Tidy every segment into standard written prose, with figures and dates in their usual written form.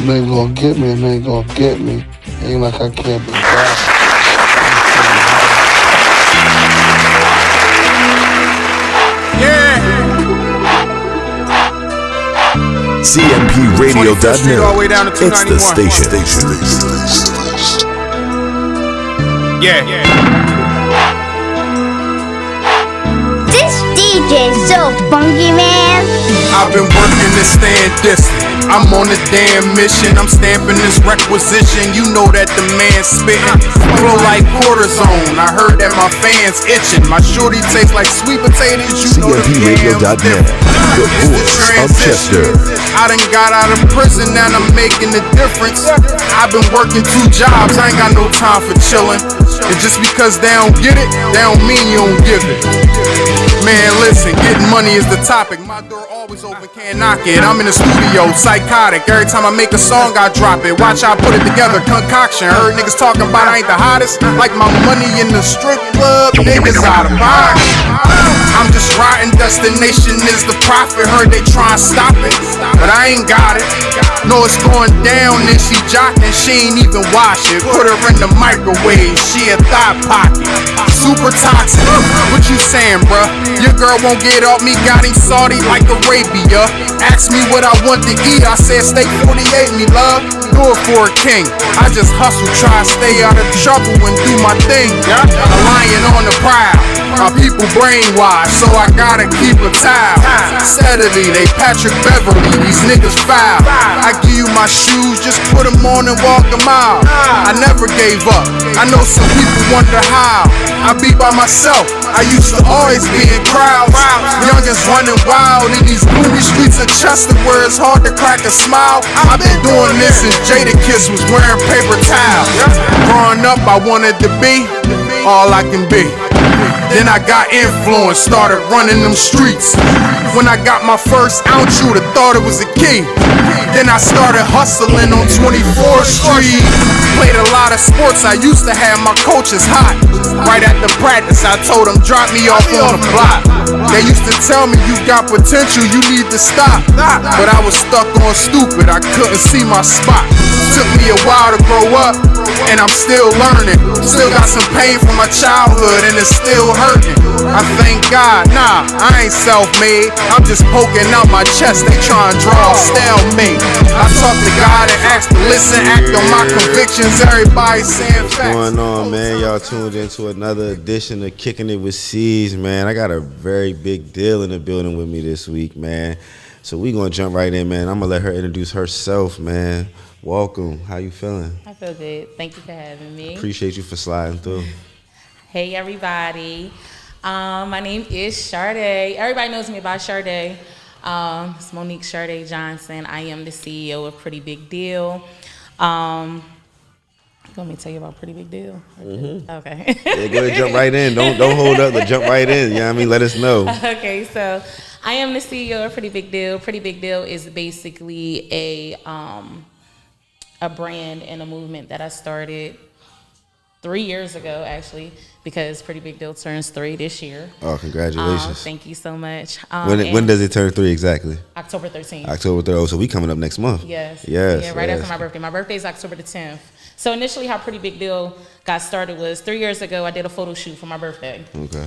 nigga gonna get me and they ain't gonna get me. Ain't like I can't be back. Yeah. CMPRadio.net. All the way down to It's the station. Yeah. This DJ's so funky, man. I've been working to stand distant. I'm on a damn mission. I'm stamping this requisition. You know that the man's spitting. Flow like cortisone. I heard that my fans itching. My shorty tastes like sweet potatoes. You know the CMPRadio.net. The voice of Chester. I done got out of prison and I'm making a difference. I've been working 2 jobs. I ain't got no time for chilling. And just because they don't get it, they don't mean you don't give it. Man, listen, getting money is the topic. My door always open, can't knock it. I'm in the studio, psychotic. Every time I make a song, I drop it. Watch how I put it together, concoction. Heard niggas talking about I ain't the hottest. Like my money in the strip club, niggas out of pocket. I'm just riding, destination is the profit. Heard they try and stop it, but I ain't got it. Know it's going down and she jocking, she ain't even wash it. Put her in the microwave, she a thigh pocket. Super toxic, what you saying, bruh? Your girl won't get off me, got him salty like Arabia. Ask me what I want to eat, I said steak 48, me love. Do it for a king. I just hustle, try to stay out of trouble and do my thing. A lion on the prowl. My people brainwashed, so I gotta keep a towel. Saturday, they Patrick Beverly, these niggas foul. I give you my shoes, just put them on and walk a mile. I never gave up, I know some people wonder how. I be by myself, I used to always be in crowds. Youngins running wild in these gloomy streets of Chester where it's hard to crack a smile. I've been doing this since Jadakiss was wearing paper towels. Growing up, I wanted to be all I can be. Then I got influence, started running them streets. When I got my first ounce, you would've thought it was a key. Then I started hustling on 24th Street. Played a lot of sports, I used to have my coaches hot. Right after practice, I told them drop me off on the block. They used to tell me you got potential, you need to stop. But I was stuck on stupid, I couldn't see my spot. Took me a while to grow up, and I'm still learning. Still got some pain from my childhood, and it's still hurting. I thank God, nah, I ain't self-made. I'm just poking out my chest, they trying to draw a stalemate. I talk to God and ask to listen, act on my convictions. Everybody saying facts. What's going on, man? Y'all tuned into another edition of Kickin It Wit CEEZ, man. I got a very big deal in the building with me this week, man. So we gonna jump right in, man. I'm gonna let her introduce herself, man. Welcome. How you feeling? I feel good. Thank you for having me. Appreciate you for sliding through. Hey, everybody. My name is Shardi. Everybody knows me by Shardi. It's Monique Shardi Johnson. I am the CEO of PrettiBIGDeal. You want me to tell you about PrettiBIGDeal? Mm-hmm. Okay. Yeah, go ahead, jump right in. Don't hold up, but jump right in. You know what I mean? Let us know. Okay, so I am the CEO of PrettiBIGDeal. PrettiBIGDeal is basically a brand and a movement that I started 3 years ago, actually, because PrettiBIGDeal turns 3 this year. Oh, congratulations. Thank you so much. When does it turn 3 exactly? October 13th. October 3rd. Oh, so we coming up next month. Yes. Yes. Yeah, right after my birthday. My birthday is October the 10th. So initially how PrettiBIGDeal got started was 3 years ago, I did a photo shoot for my birthday. Okay.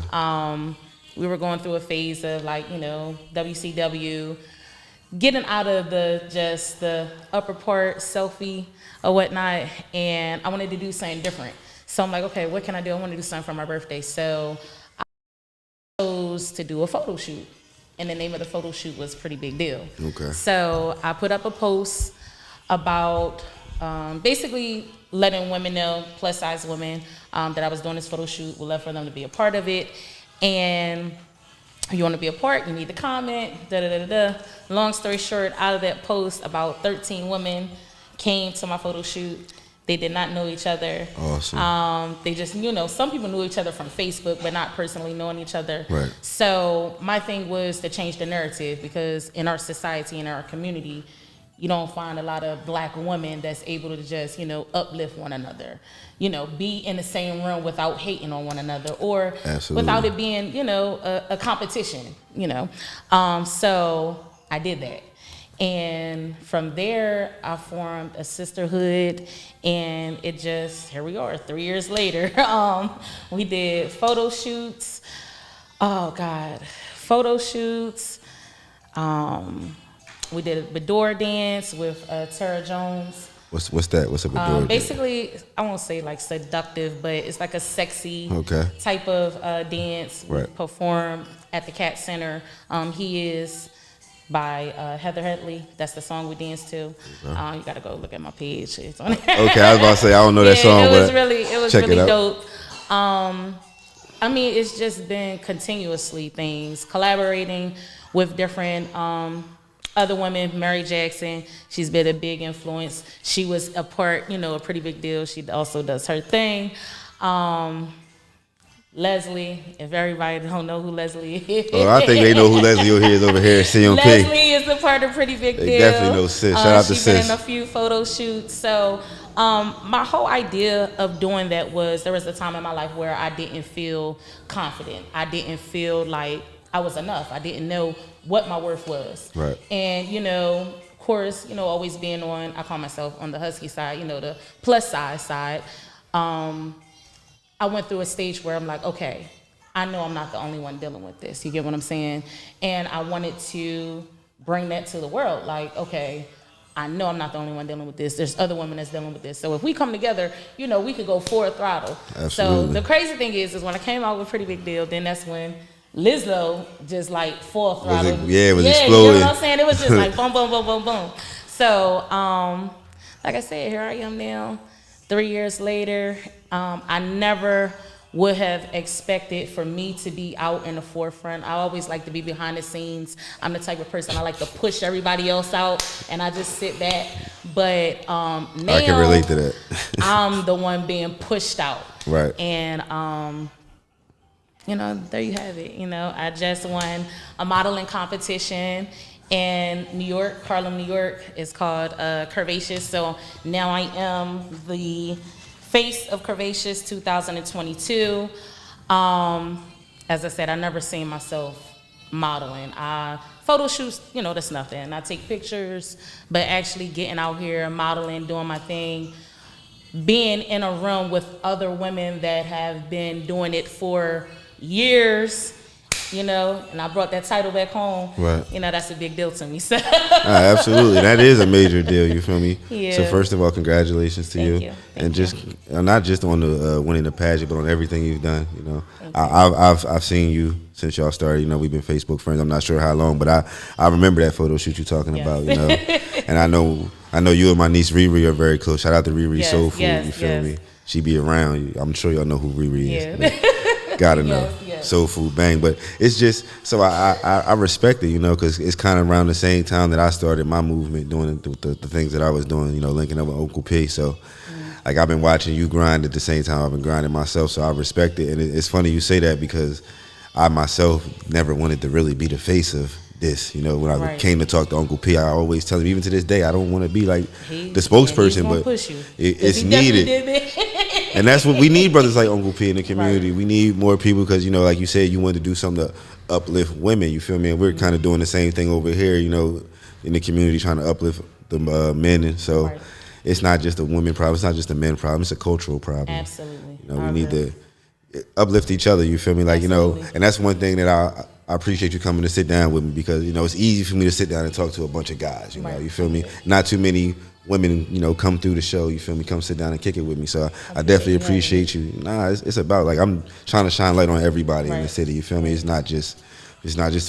We were going through a phase of WCW, getting out of the upper part selfie or whatnot, and I wanted to do something different. So I'm like, okay, what can I do? I want to do something for my birthday. So I chose to do a photo shoot, and the name of the photo shoot was PrettiBIGDeal. Okay. So I put up a post about basically letting women know, plus size women, that I was doing this photo shoot. Would love for them to be a part of it. And if you want to be a part, you need to comment, Long story short, out of that post, about 13 women came to my photo shoot. They did not know each other. Awesome. They just, some people knew each other from Facebook, but not personally knowing each other. Right. So my thing was to change the narrative, because in our society, in our community, you don't find a lot of black women that's able to just, uplift one another, be in the same room without hating on one another, or Absolutely. without it being, a competition, So I did that. And from there, I formed a sisterhood, and it just, here we are, 3 years later. We did photo shoots. Oh, God. Photo shoots. We did a Bedore dance with Tara Jones. What's that? What's a Bedore dance? Basically, I won't say like seductive, but it's like a sexy type of dance. We perform at the Cat Center. He is by Heather Headley. That's the song we danced to. You gotta go look at my page. It's on there. Okay, I was about to say I don't know that song, it was but really dope. I mean, it's just been continuously things, collaborating with different other women. Mary Jackson, she's been a big influence. She was a part, you know, a Pretty Big Deal. She also does her thing. Leslie, if everybody don't know who Leslie is. Oh, I think they know who Leslie is over here at CMP. Leslie is a part of Pretty Big Deal. They definitely know Sis. Shout out to Sis. She's been in a few photo shoots. So my whole idea of doing that was, there was a time in my life where I didn't feel confident. I didn't feel like I was enough. I didn't know what my worth was. Right. And, you know, of course, you know, always being on, I call myself on the husky side, you know, the plus size side. I went through a stage where I'm like, okay, I know I'm not the only one dealing with this. You get what I'm saying? And I wanted to bring that to the world. Like, okay, I know I'm not the only one dealing with this. There's other women that's dealing with this. So if we come together, you know, we could go full throttle. Absolutely. So the crazy thing is when I came out with Pretty Big Deal, then that's when Lizzo just like full throttle. It was exploding. You know what I'm saying? It was just like boom, boom, boom, boom, boom. So, like I said, here I am now, 3 years later. I never would have expected for me to be out in the forefront. I always like to be behind the scenes. I'm the type of person, I like to push everybody else out, and I just sit back. But now I can relate to that. I'm the one being pushed out. Right. And you know, there you have it. You know, I just won a modeling competition in New York, Harlem, New York. It's called Kurvacious. So now I am the face of Kurvacious 2022. As I said, I never seen myself modeling. Photo shoots, you know, that's nothing. I take pictures, but actually getting out here, modeling, doing my thing, being in a room with other women that have been doing it for years, you know, and I brought that title back home. Right. You know, that's a big deal to me. So. Absolutely. That is a major deal, you feel me? Yeah. So first of all, congratulations to you. Thank you. Just not just on the winning the pageant, but on everything you've done, you know. I've seen you since y'all started, you know, we've been Facebook friends. I'm not sure how long, but I remember that photo shoot you're talking about, you know. And I know you and my niece Riri are very close. Shout out to Riri Soul Food, you feel me? She be around. I'm sure y'all know who Riri is. Gotta know. Soul Food Bang. But it's just, so I respect it, you know, because it's kind of around the same time that I started my movement, doing the things that I was doing, you know, linking up with Uncle P. So, like, I've been watching you grind at the same time I've been grinding myself, so I respect it. And it's funny you say that because I myself never wanted to really be the face of this, you know. When I came to talk to Uncle P, I always tell him, even to this day, I don't want to be like the spokesperson, but it's needed. And that's what we need, brothers like Uncle P in the community. We need more people because, you know, like you said, you wanted to do something to uplift women, you feel me? And we're kind of doing the same thing over here, you know, in the community, trying to uplift the men. And so it's not just a women problem, it's not just a men problem, it's a cultural problem. Absolutely. You know, we need to uplift each other, you feel me? Like, you know, and that's one thing that I appreciate you coming to sit down with me because, you know, it's easy for me to sit down and talk to a bunch of guys, you know, you feel me? Not too many women, you know, come through the show, you feel me, come sit down and kick it with me. So I definitely appreciate you. Nah, it's about, like, I'm trying to shine light on everybody in the city, you feel me? It's not just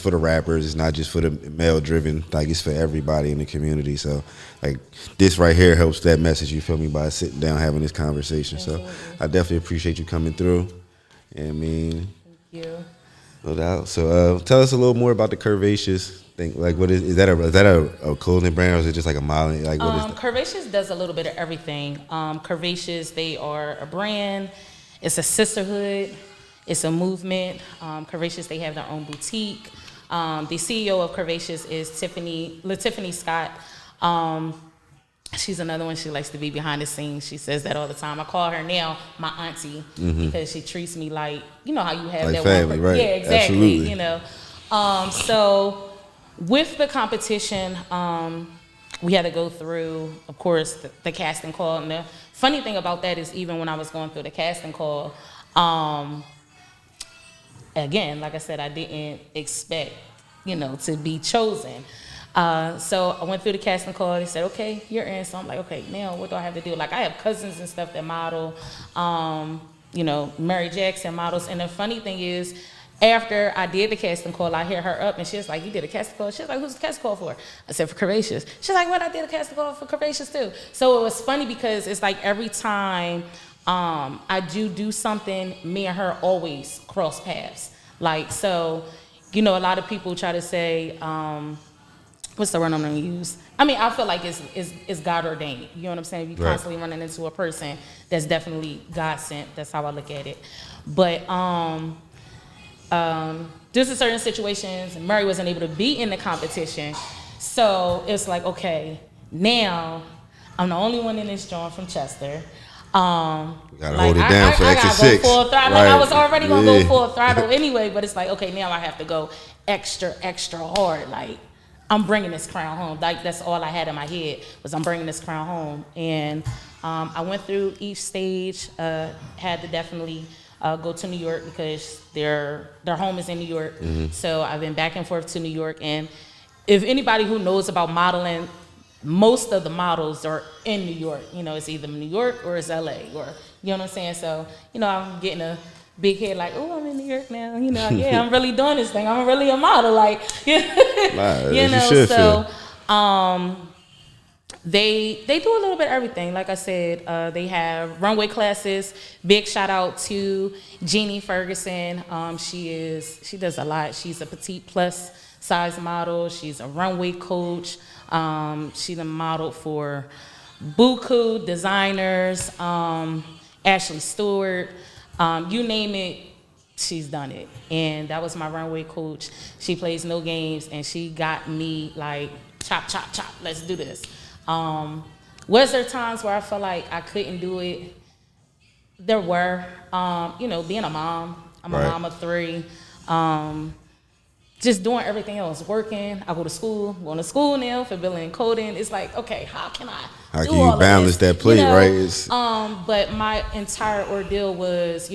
for the rappers, it's not just for the male driven, like, it's for everybody in the community. So, like, this right here helps that message, you feel me, by sitting down having this conversation. So I definitely appreciate you coming through. I mean, thank you. No doubt. So tell us a little more about the Kurvacious thing. Like, what is that a clothing brand, or is it just like a modeling? Like, what is that? Kurvacious does a little bit of everything. Kurvacious, they are a brand. It's a sisterhood. It's a movement. Kurvacious, they have their own boutique. The CEO of Kurvacious is Tiffany Scott. She's another one. She likes to be behind the scenes. She says that all the time. I call her now my auntie because she treats me like, you know how you have like that family, one. right? Yeah, exactly. Absolutely. You know, so with the competition, we had to go through, of course, the casting call. And the funny thing about that is even when I was going through the casting call, again, like I said, I didn't expect, to be chosen. So I went through the casting call. They said, okay, you're in. So I'm like, okay, now what do I have to do? Like, I have cousins and stuff that model, Mary Jackson models. And the funny thing is, after I did the casting call, I hit her up and she was like, you did a casting call? She was like, who's the casting call for? I said, for Kurvacious. She's like, what? I did a casting call for Kurvacious too. So it was funny because it's like every time I do something, me and her always cross paths. Like, so, a lot of people try to say, what's the word I'm gonna use? I mean, I feel like it's God ordained. You know what I'm saying? If you're constantly running into a person, that's definitely God sent. That's how I look at it. But there's certain situations, Murray wasn't able to be in the competition. So it's like, okay, now I'm the only one in this joint from Chester. Gotta hold it down for extra six. Full throttle. Like, I was already gonna go full throttle anyway, but it's like, okay, now I have to go extra hard. Like, I'm bringing this crown home. Like, that's all I had in my head was I'm bringing this crown home. And I went through each stage. Had to definitely go to New York because their home is in New York. So I've been back and forth to New York. And if anybody who knows about modeling, most of the models are in New York. It's either New York or it's LA, or you know what I'm saying. So I'm getting a big head like, oh, I'm in New York now. Yeah, I'm really doing this thing. I'm really a model. Like, so they do a little bit of everything. Like I said, they have runway classes. Big shout out to Jeannie Ferguson. She does a lot. She's a petite plus size model. She's a runway coach. She's a model for Buku designers, Ashley Stewart, you name it, she's done it. And that was my runway coach. She plays no games, and she got me like, chop, chop, chop, let's do this. Was there times where I felt like I couldn't do it? There were. Being a mom, I'm a mom of 3. Just doing everything else, working. I go to school, going to school now for billing and coding. It's like, okay, how can you balance that plate, right? But my entire ordeal was,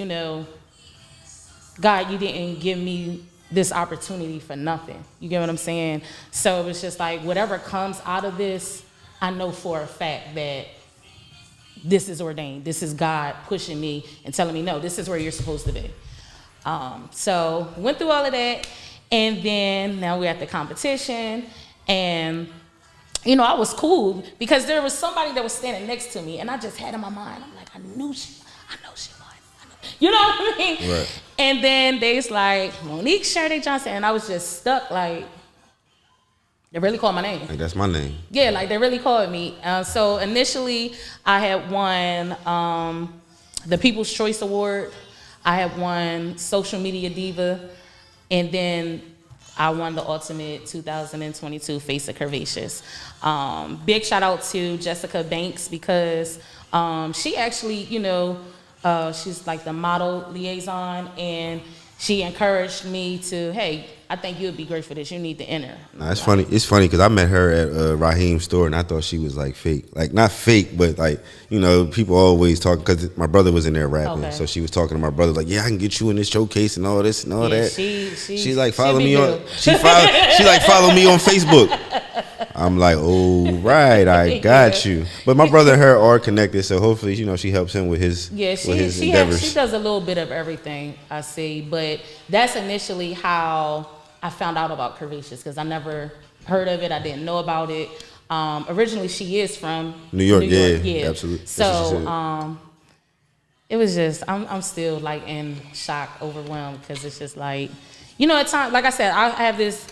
God, you didn't give me this opportunity for nothing. You get what I'm saying? So it was just like, whatever comes out of this, I know for a fact that this is ordained. This is God pushing me and telling me, no, this is where you're supposed to be. So went through all of that. And then now we're at the competition, and I was cool because there was somebody that was standing next to me, and I just had in my mind, I'm like, I know she won. You know what I mean? Right. And then they's like, Monique Shardi Johnson, and I was just stuck. Like, they really called my name. Like, that's my name. Yeah, like they really called me. So initially, I had won the People's Choice Award. I had won Social Media Diva. And then I won the Ultimate 2022 Face of Kurvacious. Big shout out to Jessica Banks because she actually, she's like the model liaison, and she encouraged me to, hey, I think you'd be great for this. You need to enter. Nah, it's funny. It's funny because I met her at Raheem's store, and I thought she was like fake. Like, not fake, but like, people always talk, because my brother was in there rapping. Okay. So she was talking to my brother like, yeah, I can get you in this showcase and all this and all that. She like follow me on. She like follow me on Facebook. I'm like, oh, right, I got you. But my brother and her are connected, so hopefully, she helps him with his endeavors. She does a little bit of everything, I see. But that's initially how I found out about Kurvacious, because I never heard of it. I didn't know about it. Originally, she is from New York. Yeah, absolutely. So it was just, I'm still like in shock, overwhelmed, because it's just like, at times, like I said, I have this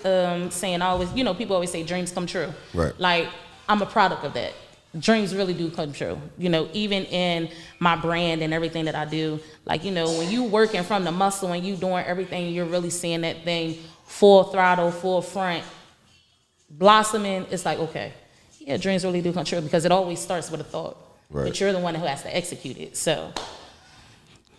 saying, I always, people always say dreams come true. Right. Like, I'm a product of that. Dreams really do come true. Even in my brand and everything that I do, like, when you working from the muscle and you doing everything, you're really seeing that thing full throttle, full front, blossoming. It's like, okay, yeah, dreams really do come true, because it always starts with a thought. Right. But you're the one who has to execute it. So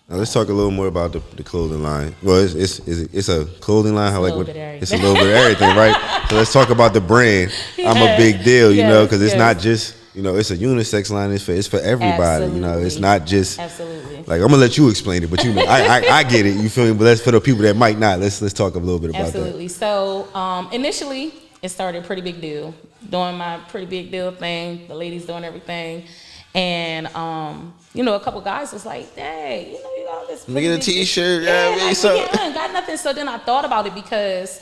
Now let's talk a little more about the clothing line. Well, it's a clothing line. It's a little bit of everything, right? So let's talk about the brand. I'm a big deal, you know, because it's not just, you know, it's a unisex line. It's for everybody. Absolutely. You know, it's not just Absolutely. like I'm gonna let you explain it, but you know, I get it. You feel me? But that's for the people that might not. Let's talk a little bit about Absolutely. So initially, it started Pretty Big Deal, doing my Pretty Big Deal thing. The ladies doing everything. And, you know, a couple guys was like, dang, you know, you got this. Let me get a t-shirt. I got nothing. So then I thought about it because,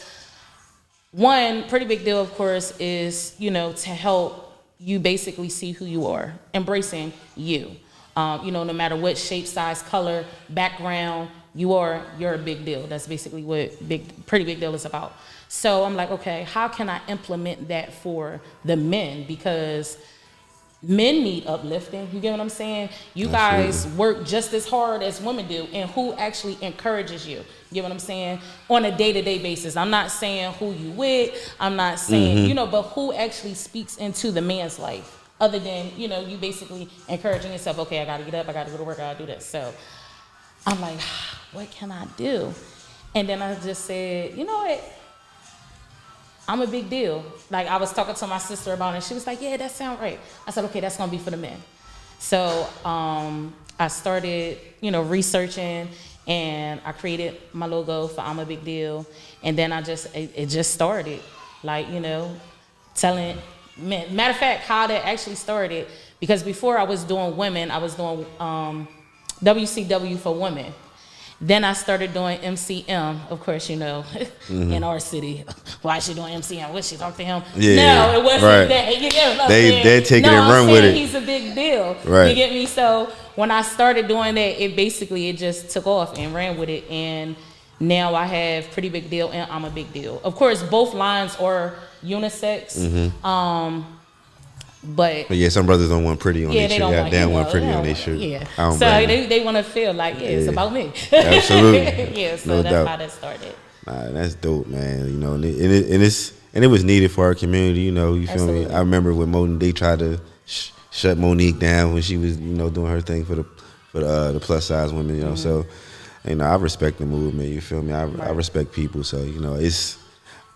one, Pretty Big Deal, of course, is, you know, to help you basically see who you are, embracing you. You know, no matter what shape, size, color, background, you're a big deal. That's basically what Pretty Big Deal is about. So I'm like, okay, how can I implement that for the men? Because men need uplifting. You get what I'm saying? You guys work just as hard as women do, and who actually encourages you? You get what I'm saying? On a day-to-day basis. I'm not saying who you with. I'm not saying, you know, but who actually speaks into the man's life other than, you know, you basically encouraging yourself, okay, I got to get up, I got to go to work, I got to do this. So I'm like, what can I do? And then I just said, you know what? I'm a big deal. Like, I was talking to my sister about it, and she was like, yeah, that sounds right. I said, okay, that's going to be for the men. So I started, you know, researching, and I created my logo for I'm a Big Deal. And then it just started. Like, you know, telling men. Matter of fact, how that actually started, because before I was doing women, I was doing WCW for women. Then I started doing MCM, of course, you know, in our city. Why is she doing MCM? Would she talk to him? Yeah, no, it wasn't right. that. You get what I'm They're taking it and run with it. He's a big deal. Right. You get me? So when I started doing that, it just took off and ran with it. And now I have Pretty Big Deal and I'm a Big Deal. Of course, both lines are unisex. But yeah, some brothers don't want pretty on their shirt. Yeah, they don't want pretty on their shirt. Yeah. So they want to feel like, it's about me. Absolutely. Yeah, so no that's doubt. how that started. Nah, that's dope, man. You know, and it was needed for our community. You know, you feel Absolutely. me? I remember when they tried to shut Monique down when she was, you know, doing her thing for the plus size women. You know, so you know, I respect the movement. You feel me? I respect people. So you know,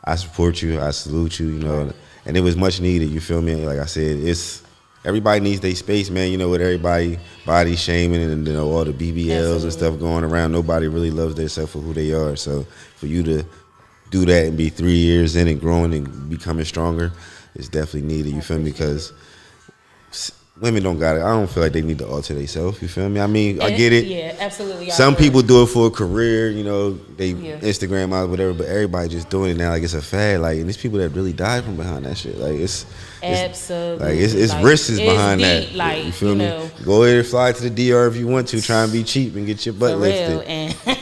I support you. I salute you. You know. And it was much needed, you feel me? Like I said, everybody needs their space, man. You know, with everybody body shaming and, you know, all the BBLs and stuff going around, nobody really loves themselves for who they are. So for you to do that and be 3 years in and growing and becoming stronger, it's definitely needed, you feel me? Because women don't got it. I don't feel like they need to alter themselves, you feel me? I mean, I get it. Yeah, absolutely. Some people do it for a career, you know, they Instagram out, whatever, but everybody just doing it now like it's a fad. Like, and there's people that really died from behind that shit. Like, absolutely. Like, it's risks behind deep, that. Like, you feel me? know, go ahead and fly to the DR if you want to, try and be cheap and get your butt for lifted. real.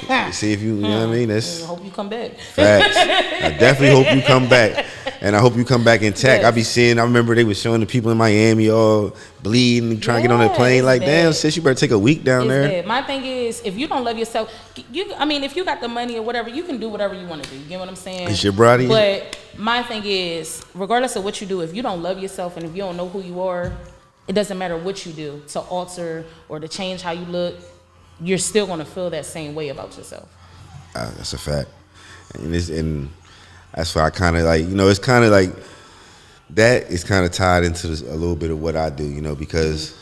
And see if you know what I mean? I hope you come back. Facts. I definitely hope you come back. And I hope you come back intact. Yes. I remember they was showing the people in Miami all bleeding, trying to get on that plane. Like, damn, sis, you better take a week down there. Bad. My thing is, if you don't love yourself, if you got the money or whatever, you can do whatever you want to do. You get what I'm saying? It's your body. But my thing is, regardless of what you do, if you don't love yourself and if you don't know who you are, it doesn't matter what you do to alter or to change how you look, you're still going to feel that same way about yourself. That's a fact. And that's why I kind of like, you know, it's kind of like that is kind of tied into this, a little bit of what I do, you know, because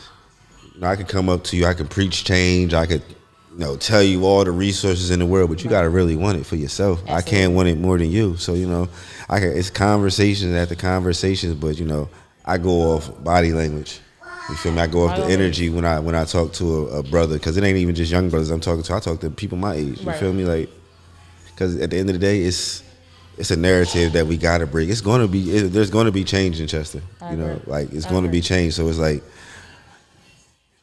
you know, I could come up to you, I can preach change, I could, you know, tell you all the resources in the world, but you got to really want it for yourself. Absolutely. I can't want it more than you. So, you know, it's conversations after conversations, but, you know, I go off body language. You feel me? I go off the energy when I talk to a brother, because it ain't even just young brothers I'm talking to. I talk to people my age. You feel me? Like, because at the end of the day, it's a narrative that we gotta break. There's gonna be change in Chester. You know, like it's gonna be change. So it's like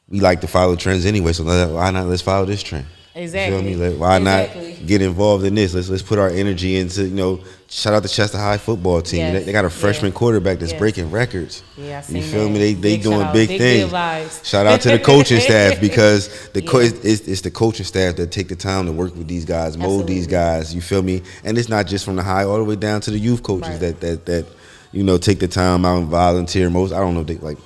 we like to follow trends anyway. So why not? Let's follow this trend. Exactly. You feel me? Like, why not get involved in this? Let's put our energy into, you know, shout out the Chester High football team. Yes. They got a freshman quarterback that's breaking records. Yeah, I seen you feel that. me? They doing big things. Vibes. Shout out to the coaching staff, because it's the coaching staff that take the time to work with these guys, mold these guys. You feel me? And it's not just from the high all the way down to the youth coaches that you know, take the time out and volunteer. Most, I don't know,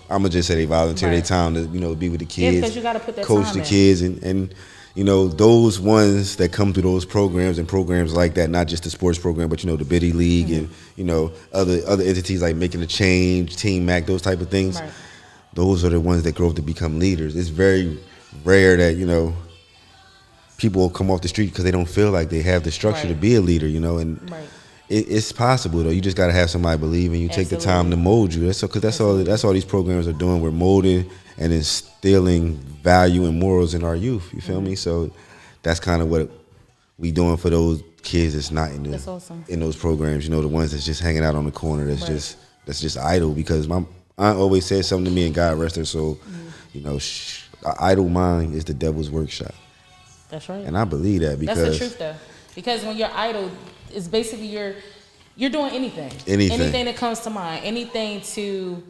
I'm gonna just say they volunteer their time to, you know, be with the kids, because you gotta put that coach time the in. kids, and you know, those ones that come through those programs and programs like that, not just the sports program, but, you know, the Biddy League and, you know, other entities like Making a Change, Team Mac, those type of things. Right. Those are the ones that grow up to become leaders. It's very rare that, you know, people will come off the street because they don't feel like they have the structure to be a leader, you know, and it's possible though. You just got to have somebody believe in you, take the time to mold you. That's all these programs are doing. We're molding and instilling value and morals in our youth. You feel me? So that's kind of what we doing for those kids that's not in in those programs. You know, the ones that's just hanging out on the corner. That's just idle. Because my aunt always said something to me, and God rest her soul. You know, an idle mind is the devil's workshop. That's right. And I believe that because that's the truth though. Because when you're idle, it's basically you're doing anything that comes to mind, anything to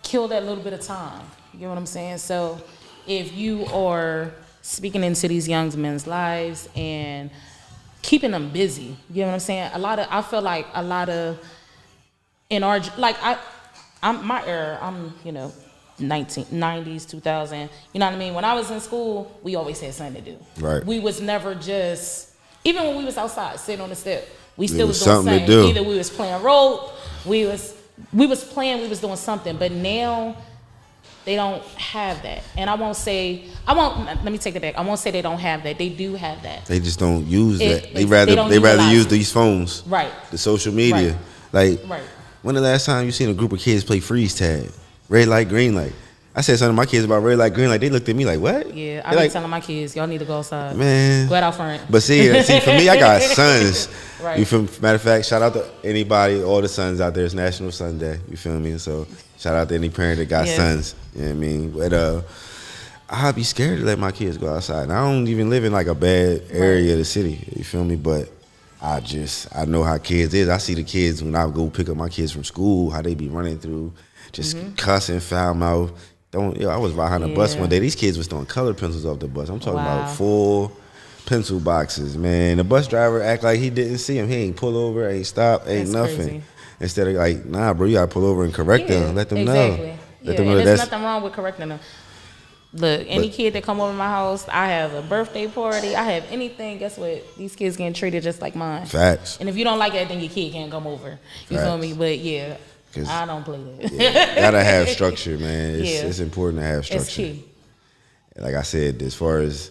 kill that little bit of time. You get what I'm saying? So if you are speaking into these young men's lives and keeping them busy, you know what I'm saying? I feel like a lot of in our, like I'm my era, I'm, you know, 1990s, 2000, you know what I mean? When I was in school, we always had something to do. Right. We was never just, even when we was outside sitting on the step, we still was doing something something. to do. Either we was playing rope, we was doing something, but now they don't have that. And let me take that back. I won't say they don't have that. They do have that. They just don't use that. They don't rather use these phones. Right. The social media. Right. Like, Right. when the last time you seen a group of kids play freeze tag? Red light, green light. I said something to my kids about red light, green light. They looked at me like, what? Yeah, I be telling my kids, y'all need to go outside. Man. Go out front. But see, for me, I got sons. Right. You feel me? Matter of fact, shout out to anybody, all the sons out there. It's National Son Day. You feel me? So shout out to any parent that got sons. You know what I mean? But I'd be scared to let my kids go outside. And I don't even live in like a bad area of the city. You feel me? But I know how kids is. I see the kids when I go pick up my kids from school, how they be running through, just cussing, foul mouth. I was behind a bus one day. These kids was throwing colored pencils off the bus. I'm talking about full pencil boxes, man. The bus driver act like he didn't see him. He ain't pull over, ain't stop, ain't nothing. Crazy. Instead of like, nah, bro, you gotta pull over and correct them. Let them know. Let them know and there's nothing wrong with correcting them. Look, any kid that come over to my house, I have a birthday party, I have anything, guess what? These kids getting treated just like mine. Facts. And if you don't like that, then your kid can't come over. You feel me? But yeah, I don't play that. Yeah, gotta have structure, man. It's important to have structure. It's key. Like I said, as far as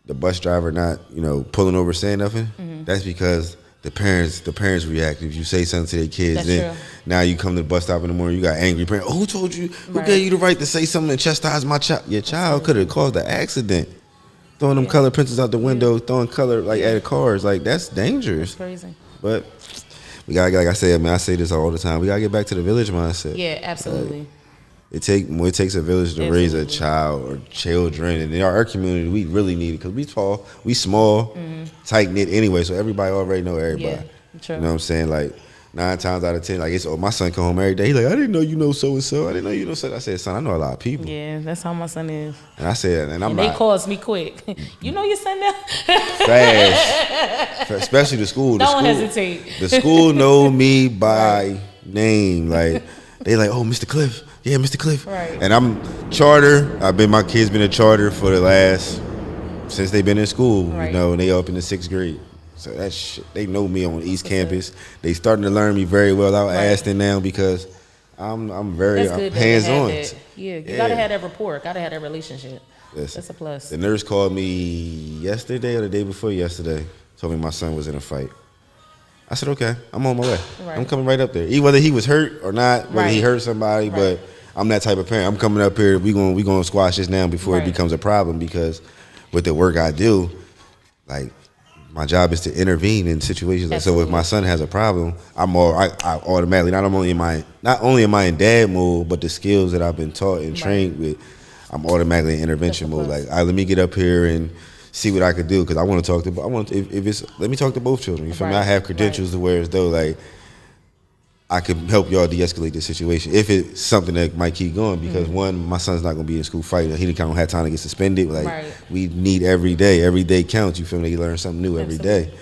the bus driver not, you know, pulling over saying nothing, that's because the parents react. If you say something to their kids, then now you come to the bus stop in the morning, you got angry parents. Oh, who told you? Who gave you the right to say something and chastise my child? Your child could have caused an accident. Throwing them color pencils out the window, throwing color like at cars, like that's dangerous. It's crazy. But we gotta, like I said, man, I say this all the time. We gotta get back to the village mindset. Yeah, absolutely. It takes a village to raise a child or children, and in our community, we really need it because we small, tight knit anyway. So everybody already know everybody. Yeah, true. You know what I'm saying? Like 9 times out of 10, like my son come home every day. He like, I didn't know you know so and so. I didn't know you know so. I said, son, I know a lot of people. Yeah, that's how my son is. And I said, and they calls me quick. You know your son now? Fast, especially the school. Don't hesitate. The school know me by name. Like they like, oh, Mr. Cliff. Yeah, Mr. Cliff. Right. And I'm charter. My kids been a charter for since they've been in school. Right. You know, and they up in the 6th grade. So that shit, they know me on East Campus. They starting to learn me very well out Aston now because I'm very hands on. Yeah, you gotta have that rapport. Gotta have that relationship. That's a plus. The nurse called me yesterday or the day before yesterday. Told me my son was in a fight. I said, okay, I'm on my way. Right. I'm coming right up there. Whether he was hurt or not, whether he hurt somebody, but I'm that type of parent. I'm coming up here. We gonna squash this now before it becomes a problem because with the work I do, like my job is to intervene in situations. Like, so if my son has a problem, I automatically not only am I in dad mode, but the skills that I've been taught and trained with, I'm automatically in intervention mode. Like, let me get up here and see what I could do because I want to talk to. Let me talk to both children. You feel me? I have credentials to where as though like I can help y'all de-escalate the situation if it's something that might keep going. Because one, my son's not gonna be in school fighting. He don't have time to get suspended. Like we need every day. Every day counts. You feel me? They learn something new every day.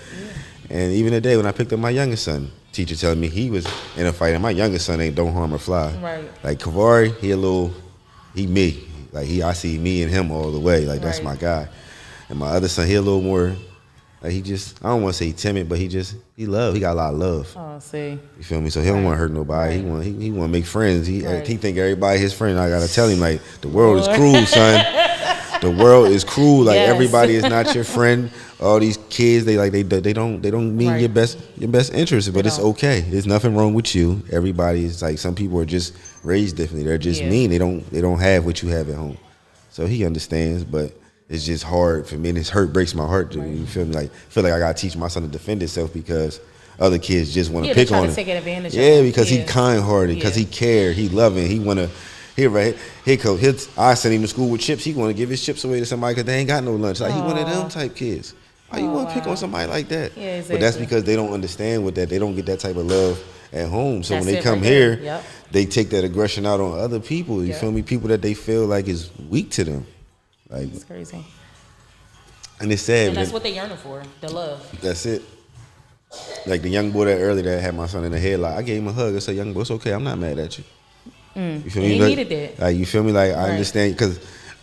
Yeah. And even today when I picked up my youngest son, teacher telling me he was in a fight, and my youngest son ain't don't harm or fly. Right. Like Kavari, he me. Like I see me and him all the way. Like that's my guy. And my other son, he a little more, like he just, I don't want to say timid, but he got a lot of love. Oh, see. You feel me? So he don't want to hurt nobody. Right. He want to make friends. He Right. think everybody his friend. I gotta tell him like the world is cruel, son. The world is cruel. Like Yes. everybody is not your friend. All these kids, they don't mean Right. your best interest, but it's don't. okay. There's nothing wrong with you. Everybody is like, some people are just raised differently. They're just Yeah. mean. They don't have what you have at home. So he understands, but it's just hard for me, and hurt breaks my heart. Right. You feel me? Like I feel like I gotta teach my son to defend himself because other kids just want to pick on him. Take advantage of Yeah, him. because he kind-hearted, because he care, he loving, he wanna. I send him to school with chips. He want to give his chips away to somebody because they ain't got no lunch. Like he one of them type kids. Why you want to pick on somebody like that? Yeah, exactly. But that's because they don't understand with that. They don't get that type of love at home. So That's when they it come right here, there. Yep. they take that aggression out on other people. You feel me? People that they feel like is weak to them. Like It's crazy. And it's sad. And that's what they yearning for, the love. That's it. Like the young boy that earlier that had my son in the headlock, I gave him a hug. I said, "Young boy, it's okay. I'm not mad at you." You feel me? He needed that. Like you feel me? Like I Right. understand because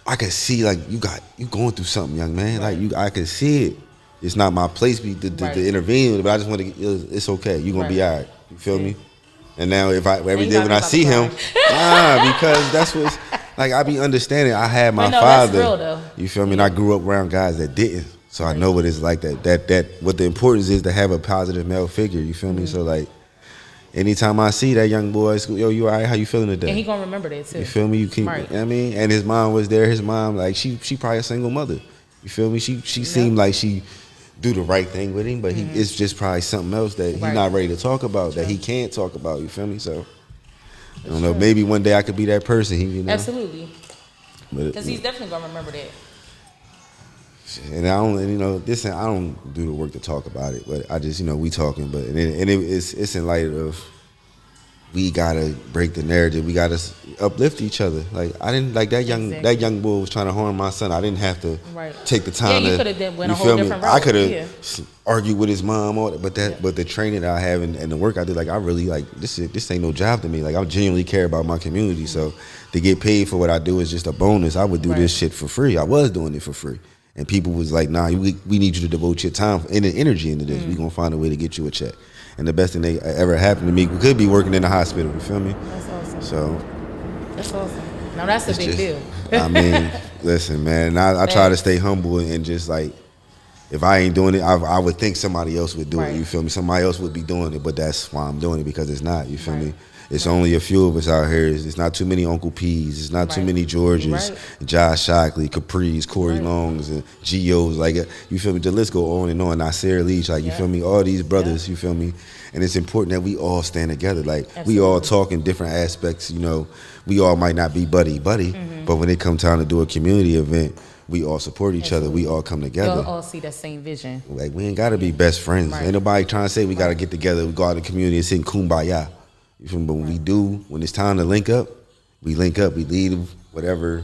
I could see like you going through something, young man. Right. Like I could see it. It's not my place to Right. intervene, but I just want to. It's okay. You gonna be Right. all right. You feel me? And now every you day got when me I about see to him, because that's what's like. I be understanding. I had my But no, that's father. real, though. You feel me? And I grew up around guys that didn't. So I know what it's like that what the importance is to have a positive male figure. You feel me? So like, anytime I see that young boy, it's, yo, you all right? How you feeling today? And he gonna remember that too. You feel me? You keep, Right. you know what I mean? And his mom was there. His mom, like she probably a single mother. You feel me? She seemed like she do the right thing with him, but it's just probably something else that he's Right. not ready to talk about, that he can't talk about. You feel me? So I don't know. Maybe one day I could be that person. You know? Absolutely. But, Because he's definitely gonna remember that. And I don't, I don't do the work to talk about it, but I just, we talking, but it's in light of we gotta break the narrative. We gotta uplift each other. Like I didn't like that young boy was trying to harm my son. I didn't have to take the time. Yeah, you to, could have went a you whole feel me? different route. I could have argued with his mom, but the training that I have and the work I did, like I really like this ain't no job to me. Like I genuinely care about my community. So to get paid for what I do is just a bonus. I would do this shit for free. I was doing it for free. And people was like, nah, we need you to devote your time and energy into this. We gonna find a way to get you a check. And the best thing that ever happened to me, we could be working in the hospital, you feel me? That's awesome. So. That's awesome. No, that's a big deal. I mean, listen, man, I try to stay humble and just like, if I ain't doing it, I would think somebody else would do it, you feel me? Somebody else would be doing it, but that's why I'm doing it, because it's not, you feel me? It's only a few of us out here. It's not too many Uncle P's. It's not too many Georges, Josh Shockley, Capri's, Corey Longs, and Geos. Like, you feel me? The list go on and on. Nasir Leach, like, you feel me? All these brothers, you feel me? And it's important that we all stand together. Like, we all talk in different aspects. We all might not be buddy, but when it come time to do a community event, we all support each other. We all come together. We all see that same vision. Like, we ain't got to be best friends. Ain't nobody trying to say we got to get together. We go out in the community and sing Kumbaya. You feel me? But when we do, when it's time to link up, we link up. We leave whatever.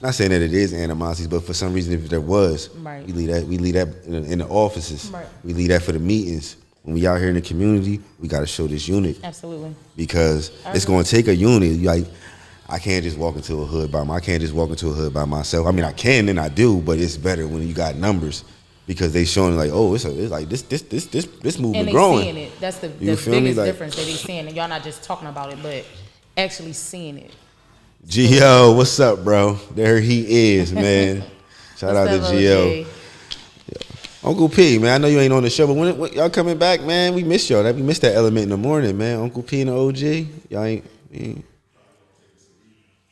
Not saying that it is animosities, but for some reason, if there was, we leave that. We leave that in the offices. We leave that for the meetings. When we out here in the community, we got to show this unit. Absolutely. Because it's going to take a unit. Like, I can't just walk into a hood I can't just walk into a hood by myself. I mean, I can and I do, but it's better when you got numbers. Because they showing like, oh, it's like this movement and they growing. Seeing it. That's the biggest difference that they seeing it. Y'all not just talking about it, but actually seeing it. Gio, what's up, bro? There he is, man. Shout out to Gio. Uncle P, man. I know you ain't on the show, but when y'all coming back, man, we miss y'all. We missed that element in the morning, man. Uncle P and the OG, y'all ain't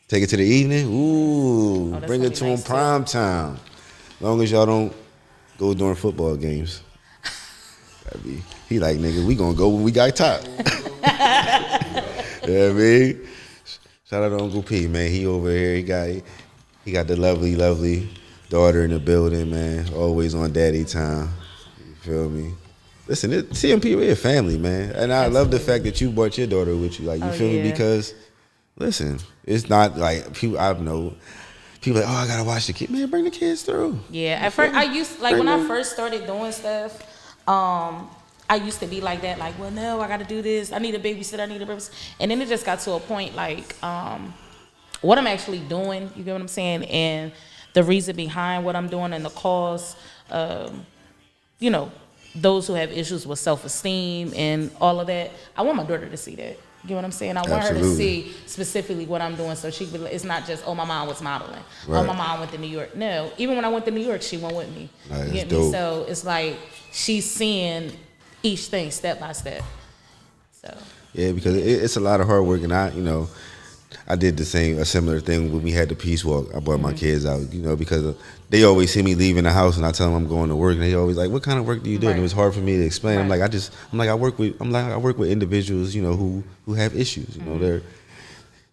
take it to the evening. Ooh, bring it to him prime time. Long as y'all don't go during football games. He like, nigga, we gonna go when we got top. You know what I mean? Shout out to Uncle P, man. He over here. He got the lovely, lovely daughter in the building, man. Always on daddy time. You feel me? Listen, CMP, we're a family, man. And I love the fact that you brought your daughter with you. Like, you feel me? Because, listen, it's not like people I know. People like, oh, I gotta watch the kid. Man, bring the kids through. Yeah, at first I used when I first started doing stuff, I used to be like that. Like, well, no, I gotta do this. I need a babysitter. And then it just got to a point like, what I'm actually doing. You get what I'm saying? And the reason behind what I'm doing and the cause, you know, those who have issues with self-esteem and all of that. I want my daughter to see that. You get what I'm saying? I want her to see specifically what I'm doing, so she can be, it's not just, oh, my mom was modeling. Right. Oh, my mom went to New York. No, even when I went to New York, she went with me. You get me? So it's like she's seeing each thing step by step. So yeah, because it's a lot of hard work, and I did a similar thing when we had the peace walk. I brought my kids out, because they always see me leaving the house, and I tell them I'm going to work, and they always like, "What kind of work do you do?" Right. And it was hard for me to explain. Right. I work with individuals, who have issues.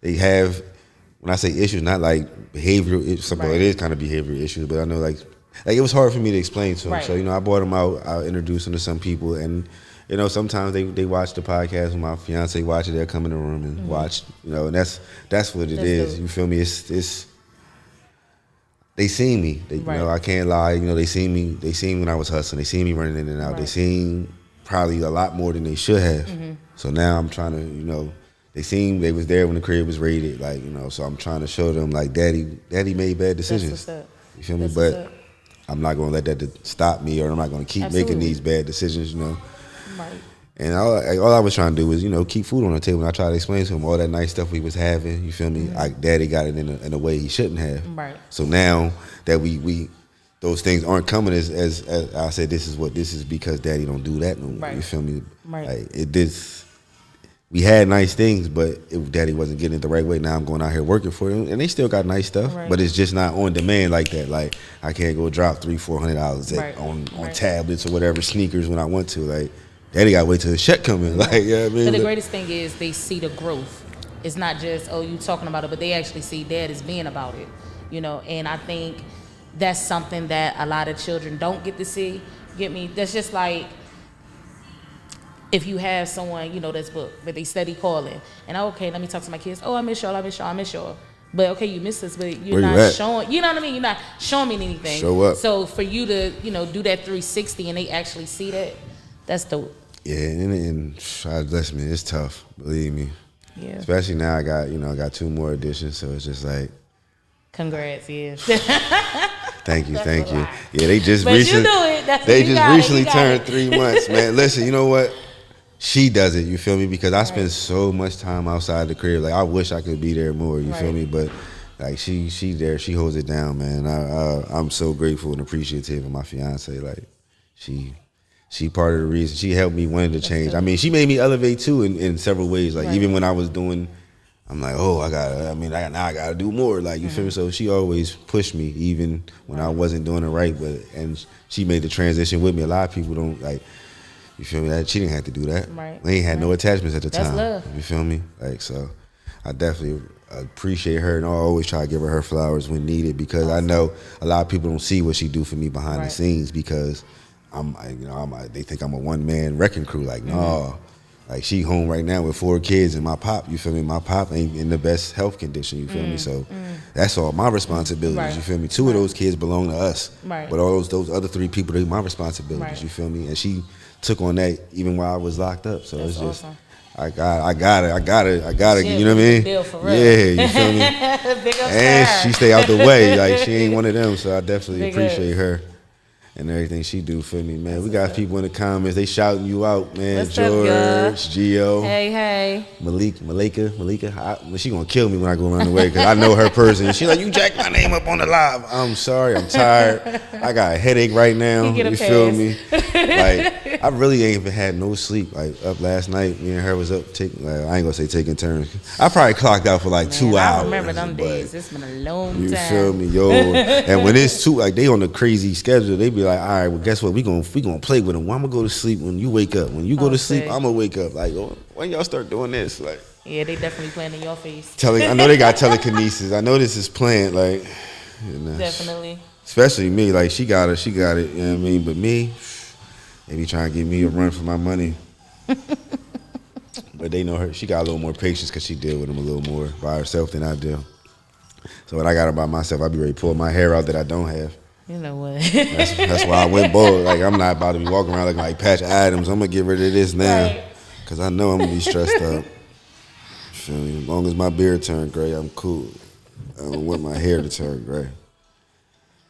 They have, when I say issues, not like behavioral issues. Right. It is kind of behavioral issues, but I know like it was hard for me to explain to them. Right. So I brought them out. I introduced them to some people, and sometimes they watch the podcast. When my fiance watch it, they'll come in the room and watch. And that's what it is. Dope. You feel me? It's they seen me. I can't lie. They seen me. They seen when I was hustling. They seen me running in and out. Right. They seen probably a lot more than they should have. Mm-hmm. So now I'm trying to, they seen they was there when the crib was raided. So I'm trying to show them like, Daddy made bad decisions. That's what's up. You feel me? But I'm not gonna let that stop me, or I'm not gonna keep making these bad decisions. Right. And all I was trying to do was, keep food on the table. And I tried to explain to him all that nice stuff we was having. You feel me? Mm-hmm. Daddy got it in a way he shouldn't have. Right. So now that we those things aren't coming as I said, this is because Daddy don't do that no more. Right. You feel me? Right. We had nice things, but Daddy wasn't getting it the right way. Now I'm going out here working for him, and they still got nice stuff, but it's just not on demand like that. Like I can't go drop $300-$400 on tablets or whatever, sneakers when I want to. Like Daddy got to wait till the check come in. Like, what I mean? But the greatest thing is they see the growth. It's not just, oh, you talking about it, but they actually see Dad as being about it. And I think that's something that a lot of children don't get to see. Get me? That's just like, if you have someone, that's booked, but they steady calling, and okay, let me talk to my kids. Oh, I miss y'all. But okay, you miss us, but you're not showing. You know what I mean? You're not showing me anything. Show up. So for you to, do that 360, and they actually see that, that's dope. Yeah, and bless me, it's tough. Believe me. Yeah. Especially now, I got 2 more editions, so it's just like. Congrats, yeah. Thank you. Yeah, they just recently turned 3 months, man. Listen, you know what? She does it, you feel me? Because I spend so much time outside the crib. Like I wish I could be there more, you feel me? But like she there, she holds it down, man. I'm so grateful and appreciative of my fiance. Like she part of the reason. She helped me want to change. I mean, she made me elevate too in several ways. Like even when I was doing, I'm like, oh, I gotta do more. Like you feel me? So she always pushed me, even when I wasn't doing it right. And she made the transition with me. A lot of people don't like. You feel me? That she didn't have to do that. Right. We ain't had no attachments at the time. That's love. You feel me? Like so, I definitely appreciate her, and I always try to give her flowers when needed because I know a lot of people don't see what she do for me behind the scenes because they think I'm a one-man wrecking crew. Like no, like she home right now with 4 kids and my pop. You feel me? My pop ain't in the best health condition. You feel me? So that's all my responsibilities. Right. You feel me? 2 of those kids belong to us. Right. But all those other 3 people, they my responsibilities. Right. You feel me? And she took on that even while I was locked up. So that's it's just awesome. I got it. You know what I mean? Deal for real. Yeah, you feel me? And she stay out the way. Like she ain't one of them. So I definitely appreciate her and everything she do for me, man. We got people in the comments. They shouting you out, man. What's George, up, Gio. Hey. Malika. She gonna kill me when I go around the way because I know her person. She like, you jacked my name up on the live. I'm sorry. I'm tired. I got a headache right now. You feel me? Like I really ain't even had no sleep. Like up last night, me and her was up I ain't gonna say taking turns. I probably clocked out for like 2 hours. I remember them days. It's been a long time. You feel me, yo? And when it's like they on a crazy schedule, they be like, all right, well, guess what? We gonna play with them. Well, I'm gonna go to sleep when you wake up. When you go to sleep, I'm gonna wake up. Like, when y'all start doing this? Like, yeah, they definitely playing in your face. I know they got telekinesis. I know this is planned. Like, definitely. Especially me. Like, she got it. You know what I mean? But me, they be trying to give me a run for my money. But they know her. She got a little more patience because she deal with them a little more by herself than I do. So when I got her by myself, I be ready to pull my hair out that I don't have. You know what? That's why I went bold. Like I'm not about to be walking around looking like Patch Adams. I'm gonna get rid of this now, cause I know I'm gonna be stressed out. Feel me? As long as my beard turned gray, I'm cool. I don't want my hair to turn gray.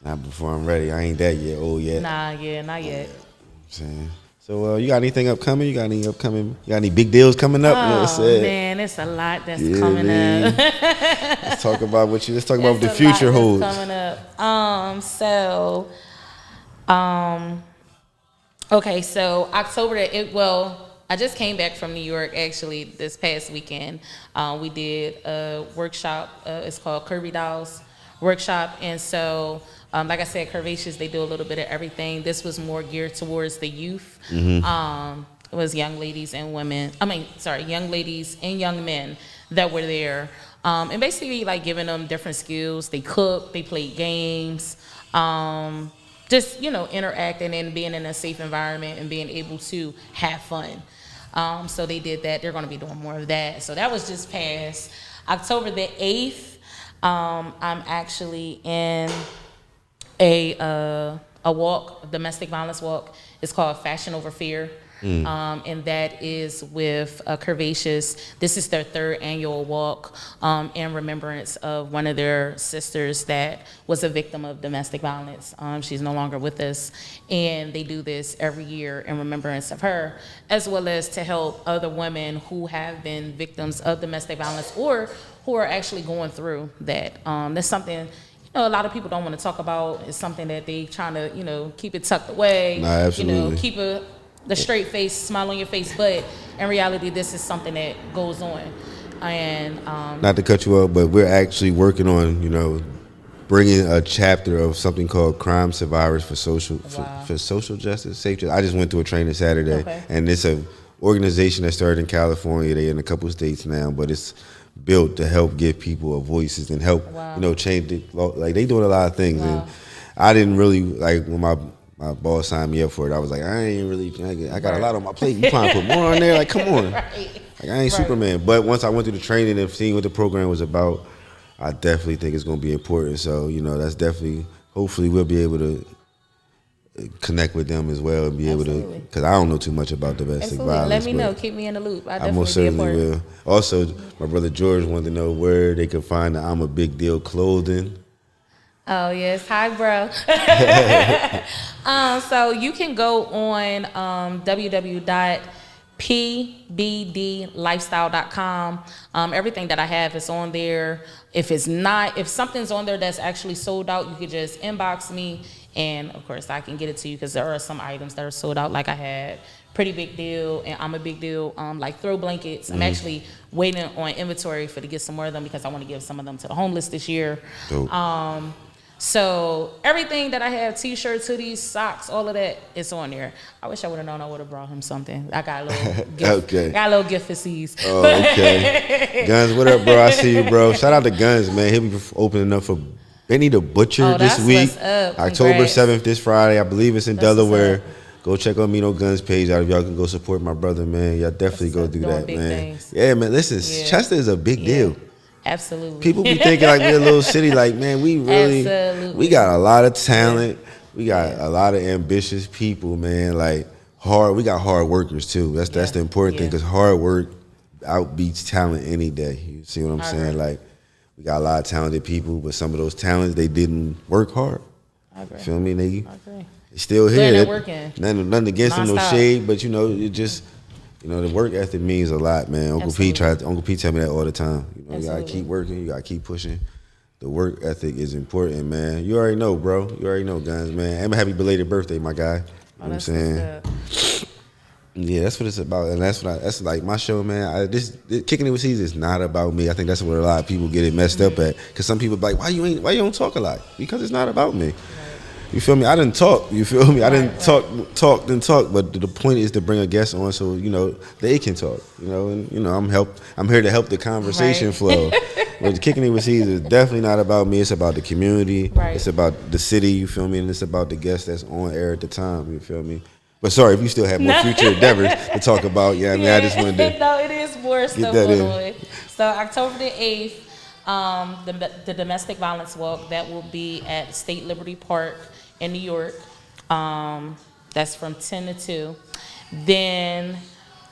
Not before I'm ready. I ain't that yet, old yet. Nah, yeah, not yet. Saying. So you got anything upcoming? You got any big deals coming up? Oh man, it's a lot that's coming up. Let's talk about what the future holds. Coming up. Okay, so October. I just came back from New York actually this past weekend. We did a workshop. It's called Kurvacious workshop, and so. Like I said, Kurvacious, they do a little bit of everything. This was more geared towards the youth. Mm-hmm. It was young ladies and young ladies and young men that were there. And basically like giving them different skills. They cooked, they played games, just, interacting and being in a safe environment and being able to have fun. So they did that. They're going to be doing more of that. So that was just past October the 8th. I'm actually in a walk, a domestic violence walk. It's called Fashion Over Fear. And that is with Kurvacious. This is their 3rd annual walk in remembrance of one of their sisters that was a victim of domestic violence. She's no longer with us, and they do this every year in remembrance of her, as well as to help other women who have been victims of domestic violence or who are actually going through that. That's something a lot of people don't want to talk about. It's something that they trying to, keep it tucked away. Nah, absolutely. Keep the straight face, smile on your face. But in reality, this is something that goes on. And not to cut you off, but we're actually working on, bringing a chapter of something called Crime Survivors for Social Justice, Safe Justice. I just went through a training Saturday, and it's an organization that started in California. They're in a couple of states now, but it's built to help give people a voices and help, change the law. Like, they doing a lot of things. And I didn't really, when my boss signed me up for it, I was like, I got a lot on my plate. You trying to put more on there? Like, come on. Like, I ain't Superman. But once I went through the training and seeing what the program was about, I definitely think it's going to be important. So, that's definitely, hopefully we'll be able to connect with them as well and be able to, because I don't know too much about domestic violence. Let me know. Keep me in the loop. I most certainly will. Also, my brother George wanted to know where they could find the I'm a Big Deal clothing. Oh, yes. Hi, bro. So you can go on www.PrettiBIGDeal.com. Everything that I have is on there. If something's on there that's actually sold out, you could just inbox me. And, of course, I can get it to you because there are some items that are sold out. Like I had PrettiBIGDeal and I'm a Big Deal, like throw blankets. I'm actually waiting on inventory to get some more of them because I want to give some of them to the homeless this year. Dope. So everything that I have, T-shirts, hoodies, socks, all of that, it's on there. I wish I would have known. I would have brought him something. I got a little gift. Okay. Got a little gift for CEEZ. Oh, okay. Guns, what up, bro? I see you, bro. Shout out to Guns, man. He'll be opening up for Benny the Butcher this week. October 7th, this Friday. I believe it's in Delaware. Go check out Mino Guns page out if y'all can go support my brother, man. Y'all definitely go do that, man. Things. Yeah, man. Listen, Chester is a big deal. Absolutely. People be thinking like we're a little city. Like, man, we we got a lot of talent. We got a lot of ambitious people, man. Like, we got hard workers too. That's the important thing, because hard work outbeats talent any day. You see what I'm saying? Like, we got a lot of talented people, but some of those talents, they didn't work hard. I agree. Feel me? They still here. They're working. Nothing against them, no shade, but it just. The work ethic means a lot, man. Uncle Pete tell me that all the time. You gotta keep working, you gotta keep pushing. The work ethic is important, man. You already know, bro. You already know, Guns, man. And a happy belated birthday, my guy. You know what I'm saying? Yeah, that's what it's about, and that's like my show, man. Kicking It With CEEZ is not about me. I think that's where a lot of people get it messed up at. Because some people be like, why you don't talk a lot? Because it's not about me. You feel me? I didn't talk. You feel me? I didn't talk. But the point is to bring a guest on so they can talk. And I'm here to help the conversation flow. But Kicking It With CEEZ is definitely not about me. It's about the community. Right. It's about the city. You feel me? And it's about the guest that's on air at the time. You feel me? But sorry if you still have more future endeavors to talk about. Yeah, I mean, I just wanted to. No, it is more stuff going on. So October the 8th, the domestic violence walk that will be at State Liberty Park in New York. That's from 10 to 2. Then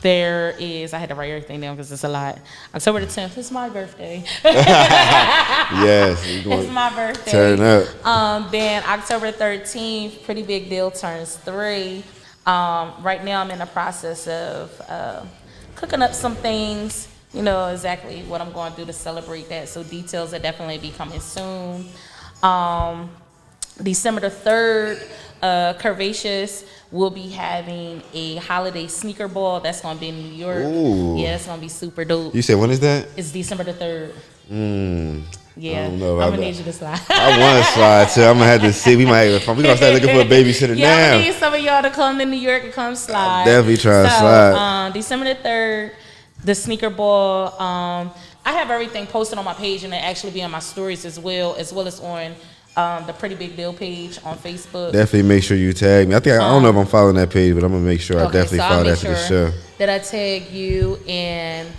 there is, I had to write everything down because it's a lot. October the 10th is my birthday. Yes, It's my birthday. Turn up. Then October 13th, Pretty Big Deal turns 3. Right now I'm in the process of cooking up some things. You know exactly what I'm going to do to celebrate that. So details will definitely be coming soon. December the 3rd, Kurvacious will be having a holiday sneaker ball. That's going to be in New York. Ooh. Yeah, it's going to be super dope. You said when is that? It's December the 3rd. Yeah, I don't know I'm about going to need you to slide. I want to slide too. I'm gonna have to see. We gonna start looking for a babysitter Yeah, I'm now. going to need some of y'all to come to New York and come slide. Definitely try to slide. December the 3rd, the sneaker ball. I have everything posted on my page and it actually be on my stories as well as on the Pretty Big Deal page on Facebook. Definitely make sure you tag me. I don't know if I'm following that page, but I'm gonna make sure I definitely follow that to the show. That I tag you. And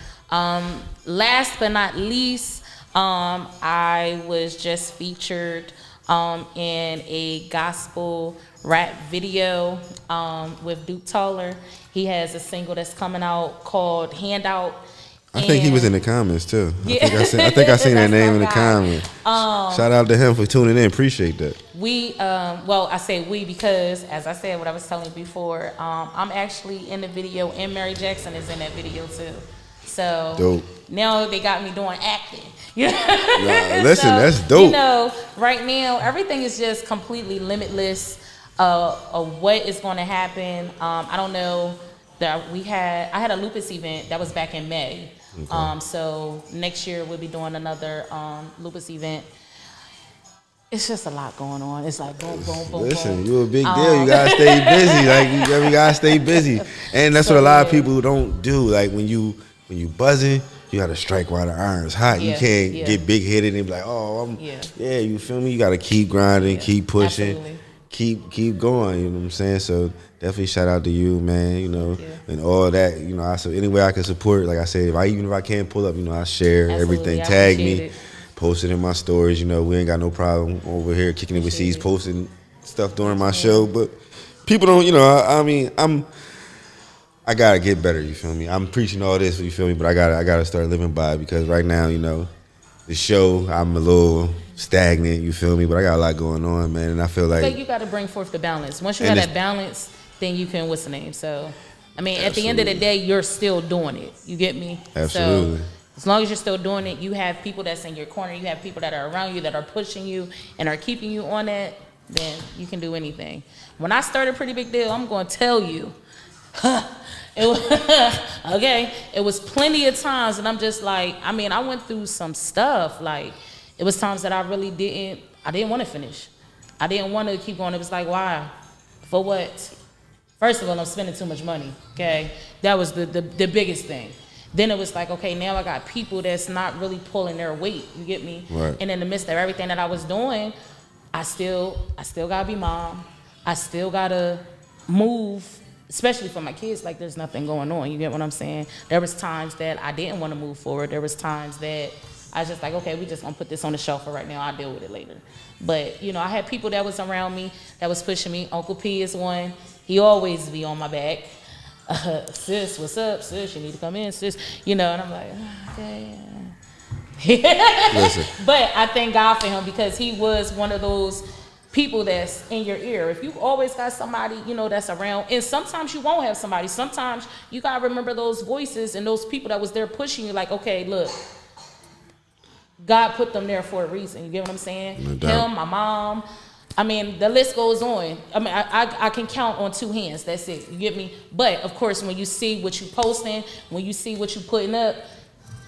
last but not least, I was just featured in a gospel rap video with Duke Taller. He has a single that's coming out called Handout. I think he was in the comments too. Yeah. I think I seen that name in the comments. Shout out to him for tuning in. Appreciate that. Well, I say we because, as I said, what I was telling you before, I'm actually in the video, and Mary Jackson is in that video too. So dope. Now they got me doing acting. Nah, listen, that's dope. You know, right now everything is just completely limitless of what is going to happen. I don't know that I had a lupus event that was back in May. Okay. So next year we'll be doing another lupus event. It's just a lot going on. It's like boom, boom, boom. Listen, boom. you a big deal. You gotta stay busy. Like you gotta stay busy, and that's what a lot of people don't do. Like when you buzzing, you gotta strike while the iron's hot. You can't get big headed and be like, oh, you feel me? You gotta keep grinding, keep pushing, keep going. You know what I'm saying? So definitely shout out to you, man. You know, and all that. You know, so any way I can support, like I said, even if I can't pull up, you know, I share everything. Tag me. Post it in my stories, you know, we ain't got no problem over here kicking it with CEEZ, posting stuff during my show, but people don't, you know, I gotta get better, you feel me? I'm preaching all this, you feel me, but I gotta start living by it because right now, you know, the show, I'm a little stagnant, you feel me, but I got a lot going on, man, and I feel like you gotta bring forth the balance. Once you have that balance, then you can, what's the name? So, I mean, at the end of the day, you're still doing it, you get me? Absolutely. So, as long as you're still doing it, you have people that's in your corner, you have people that are around you that are pushing you and are keeping you on that, then you can do anything. When I started Pretty Big Deal, I'm going to tell you, it was plenty of times, and I'm just like, I mean, I went through some stuff. Like, it was times that I really didn't want to finish. I didn't want to keep going. It was like, why? For what? First of all, I'm spending too much money, okay? That was the biggest thing. Then it was like, okay, now I got people that's not really pulling their weight. You get me? Right. And in the midst of everything that I was doing, I still gotta be mom. I still gotta move, especially for my kids. Like there's nothing going on. You get what I'm saying? There was times that I didn't want to move forward. There was times that I was just like, okay, we just gonna put this on the shelf for right now. I'll deal with it later. But you know, I had people that was around me that was pushing me. Uncle P is one. He always be on my back. Sis, what's up? Sis, you need to come in, sis. You know, and I'm like, okay. But I thank God for him because he was one of those people that's in your ear. If you always got somebody, you know, that's around, and sometimes you won't have somebody. Sometimes you gotta remember those voices and those people that was there pushing you. Like, okay, look, God put them there for a reason. You get what I'm saying? No doubt. Him, my mom. I mean, the list goes on. I mean, I can count on two hands. That's it. You get me? But, of course, when you see what you posting, when you see what you putting up,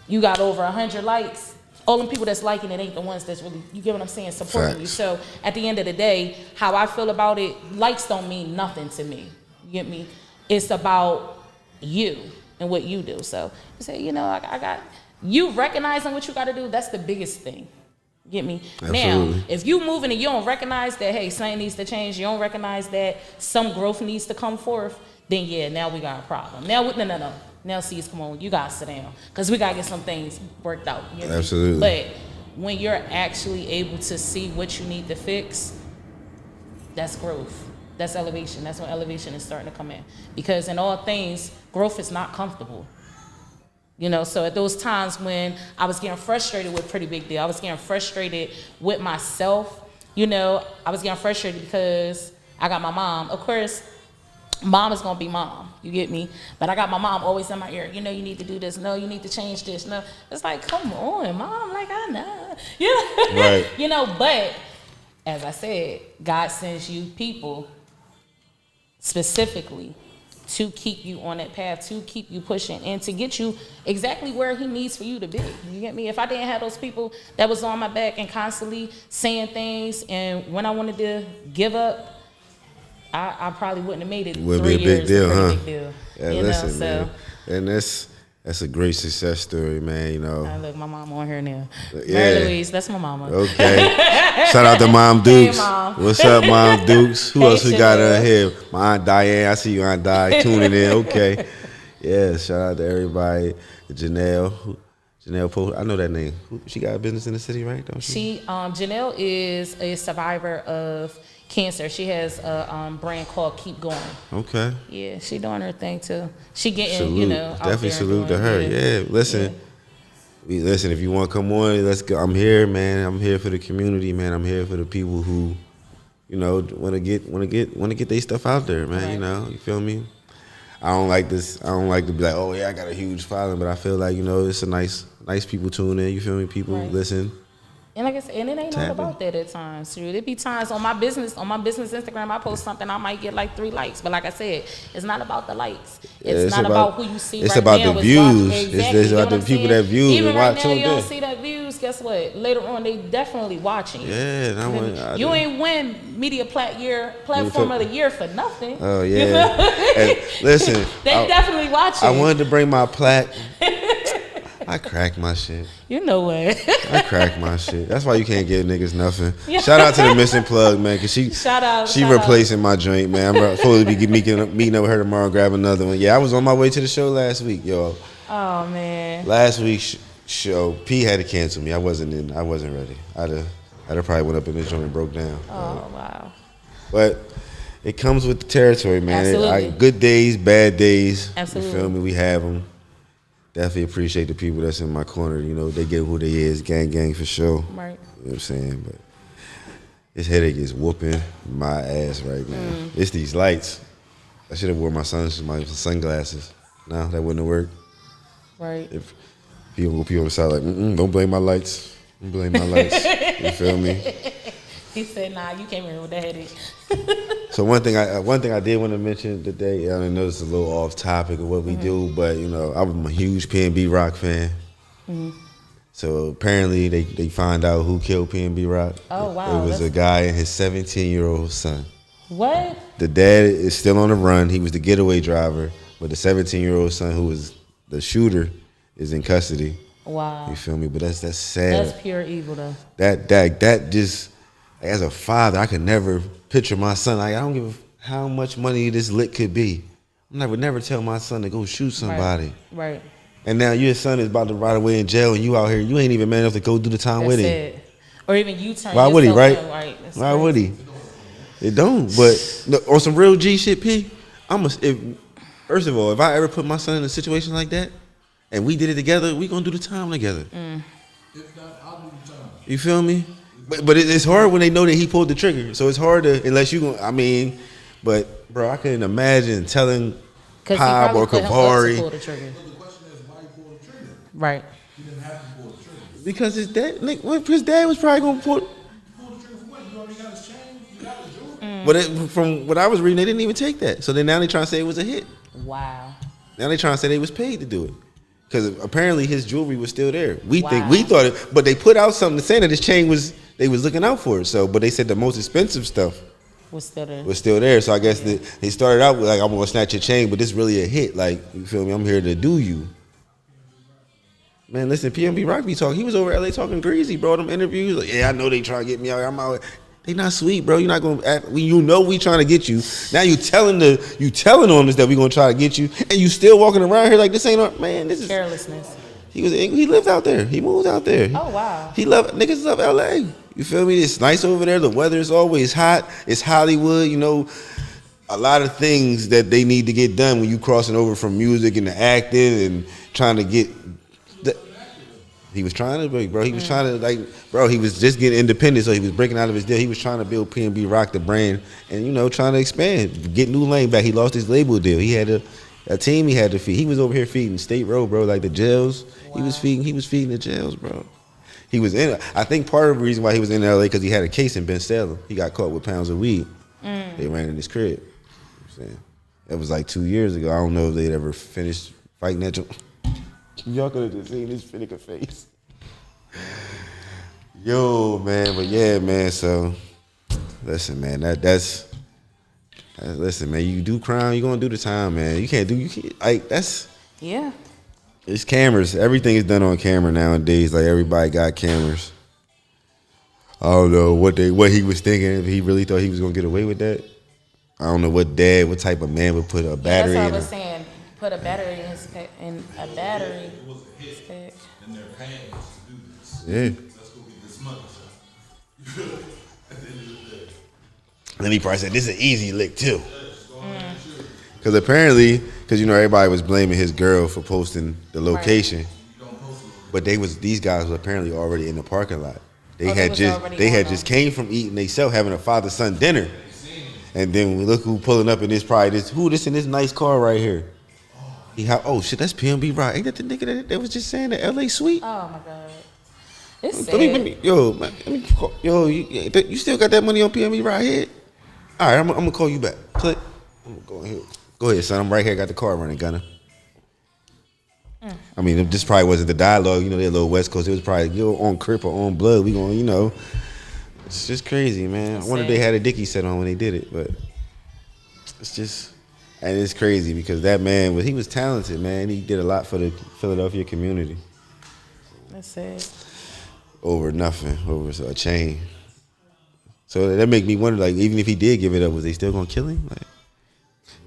you got over 100 likes. All them people that's liking it ain't the ones that's really, you get what I'm saying, supporting you. So, at the end of the day, how I feel about it, likes don't mean nothing to me. You get me? It's about you and what you do. So, you say, you know, I got, you recognizing what you got to do, that's the biggest thing. Get me? Absolutely. Now, if you moving and you don't recognize that, hey, something needs to change, you don't recognize that some growth needs to come forth, then yeah, now we got a problem. Now, no. Now, CEEZ, come on, you gotta sit down. Because we gotta get some things worked out. Absolutely. But when you're actually able to see what you need to fix, that's growth. That's elevation. That's when elevation is starting to come in. Because in all things, growth is not comfortable. You know, so at those times when I was getting frustrated with PrettiBIGDeal, I was getting frustrated with myself, you know, I was getting frustrated because I got my mom. Of course, mom is gonna be mom, you get me? But I got my mom always in my ear, you know, you need to do this, no, you need to change this, no. It's like, come on, mom, like, I know. You know? Right. You know, but as I said, God sends you people specifically to keep you on that path, to keep you pushing, and to get you exactly where he needs for you to be. You get me? If I didn't have those people that was on my back and constantly saying things, and when I wanted to give up, I probably wouldn't have made it. Would 3 be a big years. deal, Pretty huh? big deal. Yeah, You listen, know, so. man. And that's a great success story, man, you know. Look, my mom on here now. Yeah. Mary Louise, that's my mama. Okay. Shout out to Mom Dukes. Hey, Mom. What's up, Mom Dukes? Who Hey, else we got Chanel. on here? My Aunt Diane. I see you, Aunt Di, tuning in. Okay. Yeah, shout out to everybody. Janelle. Janelle Poe. I know that name. She got a business in the city, right? Don't she? Janelle is a survivor of cancer. She has a brand called Keep Going. Okay. Yeah, she doing her thing too. She getting, Salute. you know, out Definitely there and salute to doing her. good. Yeah. Listen. Listen, if you want to come on, let's go. I'm here, man. I'm here for the community, man. I'm here for the people who, you know, want to get their stuff out there, man. Right. You know, you feel me? I don't like this. I don't like to be like, oh yeah, I got a huge following, but I feel like, you know, it's a nice people tune in. You feel me? People Right. listen. And like I said, and it ain't all Tapping. about that at times. There be times on my business Instagram, I post something, I might get like 3 likes. But like I said, it's not about the likes. It's not about who you see it's right about now. the views. Exactly. It's You know about what the I'm people saying? that view Even and right watch now, tuned you don't in. see that views. Guess what? Later on, they definitely watching you. Yeah, and You ain't win media platform of the year for nothing. Oh yeah. Hey, listen, They definitely watching. I wanted to bring my plaque. I crack my shit. You know what? I crack my shit. That's why you can't give niggas nothing. Shout out to the missing plug, man, cause she Shout replacing my joint, man. I'm supposed to be meeting up with her tomorrow and grab another one. Yeah, I was on my way to the show last week, yo. Oh man. Last week's show, P had to cancel me. I wasn't ready. I'd have probably went up in this joint and broke down. Oh wow. But it comes with the territory, man. Absolutely. Good days, bad days. Absolutely. You feel me? We have them. Definitely appreciate the people that's in my corner. You know, they get who they is. Gang for sure. Right. You know what I'm saying? But this headache is whooping my ass right now. It's these lights. I should have worn my sunglasses. No, that wouldn't have worked. Right. If people on the side like, don't blame my lights. Don't blame my lights. You feel me? He said, "Nah, you came here with that headache." So one thing I did want to mention today, I know this is a little off topic of what we do, but you know, I'm a huge PNB Rock fan. So apparently they find out who killed PNB Rock. Oh wow. It was a guy and his 17-year-old son. What? The dad is still on the run. He was the getaway driver, but the 17-year-old son, who was the shooter, is in custody. Wow. You feel me? But that's sad. That's pure evil, though. That just, as a father, I could never picture my son. Like, I don't give a how much money this lick could be. I would never tell my son to go shoot somebody. Right. And now your son is about to ride away in jail, and you out here, you ain't even man enough to go do the time with him. It. Or even you turn. Why would he, right? That's Why crazy. would he? It don't. But no, on some real G shit, P. First of all, if I ever put my son in a situation like that, and we did it together, we gonna do the time together. If not, I'll do the time. You feel me? But it's hard when they know that he pulled the trigger. So it's hard to, unless you gonna, but bro, I couldn't imagine telling Pop or Kavari. Pull the trigger. But the question is, why you pull the trigger? Right. You didn't have to pull the trigger. Because his dad was probably gonna pull. Pull the trigger for what? You already got his chain. You got his jewelry. But from what I was reading, they didn't even take that. So then now they trying to say it was a hit. Wow. Now they trying to say they was paid to do it. Because apparently his jewelry was still there. We Wow. thought it, but they put out something saying that his chain they was looking out for it. So, but they said the most expensive stuff Was still there. was still there. So I guess they started out with like, I'm gonna snatch your chain, but this really a hit. Like, you feel me? I'm here to do you. Man, listen, PNB Rock be talking. He was over LA talking greasy, bro. Them interviews, like, yeah, I know they trying to get me out. I'm out. They not sweet, bro. You're not gonna act. You know we trying to get you. Now you telling on us that we gonna try to get you, and you still walking around here like this ain't our man. This is Carelessness. he lived out there. He moved out there. Oh wow. Niggas love LA. You feel me? It's nice over there. The weather is always hot. It's Hollywood. You know, a lot of things that they need to get done when you crossing over from music and acting and trying to get He was trying to, bro. He was trying to, like, bro. He was just getting independent, so he was breaking out of his deal. He was trying to build PNB Rock, the brand, and trying to expand, get new lane back. He lost his label deal. He had a team he had to feed. He was over here feeding State Road, bro, like the jails. Wow. He was feeding the jails, bro. He was in. I think part of the reason why he was in LA because he had a case in Ben Salem. He got caught with pounds of weed. They ran in his crib. You know what I'm saying? That was like 2 years ago. I don't know if they'd ever finished fighting that. Y'all could have just seen his finicky face. Yo, man, but yeah, man. So, listen, man. Listen, man. You do crime, you gonna do the time, man. You can't like that's. Yeah. It's cameras. Everything is done on camera nowadays. Like everybody got cameras. I don't know what he was thinking. If he really thought he was gonna get away with that. I don't know what type of man would put a battery in. That's what I was saying. Put a battery in his pack. In a battery. It was a hit. And they're paying us to do this. Yeah. Let's go get this money, son. At the end of the day. Then he probably said, "This is an easy lick too." Because apparently, everybody was blaming his girl for posting the location, but these guys were apparently already in the parking lot. They had just came from eating themselves, having a father-son dinner, and then we look who pulling up in this in this nice car right here. Oh shit, that's PNB Rock. Ain't that the nigga that was just saying the LA suite? Oh my god, it's sad. You still got that money on PNB Rock here? All right, I'm gonna call you back. Click. I'm gonna go ahead. Go ahead, son. I'm right here. Got the car running, Gunner. I mean, this probably wasn't the dialogue. They're a little West Coast. It was probably, on Crip or on Blood. We going, It's just crazy, man. I wonder if they had a Dickie set on when they did it, but it's just, and it's crazy because that man, he was talented, man. He did a lot for the Philadelphia community. That's it. Over nothing, over a chain. So that make me wonder, like, even if he did give it up, was they still gonna kill him? Like,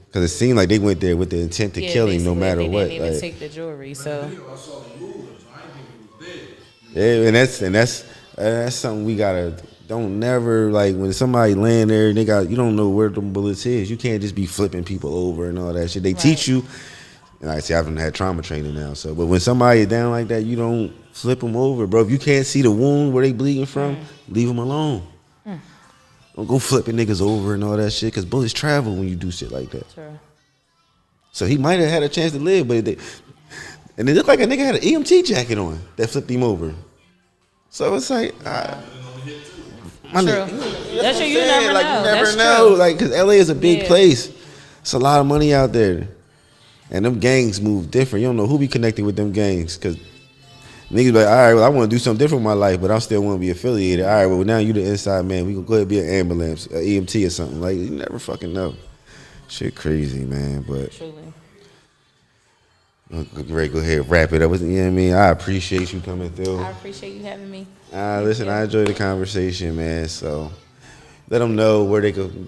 because it seemed like they went there with the intent to kill him no matter what. They didn't even take the jewelry, so. Yeah, and that's something we gotta don't never like when somebody laying there. You don't know where the bullets is. You can't just be flipping people over and all that shit. They teach you. And I haven't had trauma training now, so but when somebody is down like that, you don't flip them over, bro. If you can't see the wound where they bleeding from, leave them alone. Don't go flipping niggas over and all that shit, because bullets travel when you do shit like that. Sure. So he might have had a chance to live, but it looked like a nigga had an EMT jacket on that flipped him over. So it's like, True. That's true. You never know. You never That's know. True. Like, because LA is a big place. It's a lot of money out there. And them gangs move different. You don't know who be connecting with them gangs, because niggas be like, all right, well, I want to do something different with my life, but I still want to be affiliated. All right, well, now you the inside man. We gonna go ahead and be an ambulance, an EMT or something. Like, you never fucking know. Shit crazy, man. But Truly. Ray, go ahead, wrap it up. You know what I mean? I appreciate you coming through. I appreciate you having me. Listen, I enjoyed the conversation, man. So let them know where they could